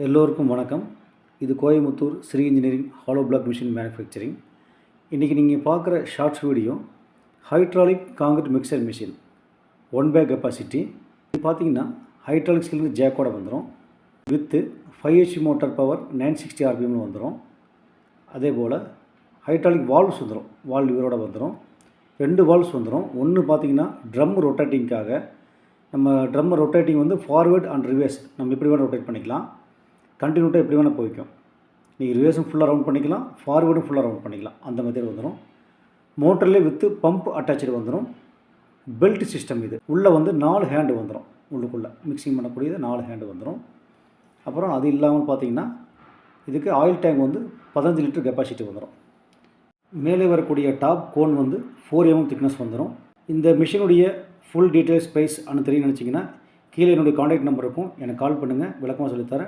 எல்லோருக்கும் வணக்கம். இது Coimbatore Sri engineering hollow block machine manufacturing. இன்றைக்கி நீங்கள் பார்க்குற shorts video hydraulic concrete mixer machine 1 bag capacity. இது பார்த்தீங்கன்னா ஹைட்ராலிக் ஸ்கில் ஜேக்கோட வந்துடும். With 5 HP motor power 960 RPM வந்துடும். அதே போல் ஹைட்ராலிக் வால்வ்ஸ் வந்துடும். வால்வ் இவரோட வந்துடும். 2 வால்வ்ஸ் வந்துடும். ஒன்று பார்த்தீங்கன்னா ட்ரம் ரொட்டேட்டிங்காக. நம்ம ட்ரம் ரொட்டேட்டிங் வந்து ஃபார்வேர்ட் அண்ட் ரிவர்ஸ் நம்ம எப்படி வேணால் ரொட்டேட் பண்ணிக்கலாம். கண்டினியூட்டாக எப்படி வேணால் போய்க்கும். நீங்கள் ரிவர்ஸும் ஃபுல்லாக ரவுண்ட் பண்ணிக்கலாம், ஃபார்வேர்டும் ஃபுல்லாக ரவுண்ட் பண்ணிக்கலாம். அந்த மெத்தட் வந்துடும். மோட்டர்லேயே வித்து பம்ப் அட்டாச்சு வந்துடும். பெல்ட் சிஸ்டம் இது. உள்ளே வந்து 4 ஹேண்டு வந்துடும். உள்ளுக்குள்ளே மிக்சிங் பண்ணக்கூடியது 4 ஹேண்டு வந்துடும். அப்புறம் அது இல்லாமல் பார்த்தீங்கன்னா இதுக்கு ஆயில் டேங்க் வந்து 15 லிட்டர் கெப்பாசிட்டி வந்துடும். மேலே வரக்கூடிய டாப் கோன் வந்து 4 mm திக்னஸ் வந்துடும். இந்த மிஷினுடைய ஃபுல் டீட்டெயில்ஸ் ப்ரைஸ் தெரியணும்னு நினச்சிங்கன்னா கீழே என்னுடைய காண்டாக்ட் நம்பர் இருக்கும். எனக்கு கால் பண்ணுங்கள், விளக்கமாக சொல்லித்தரேன்.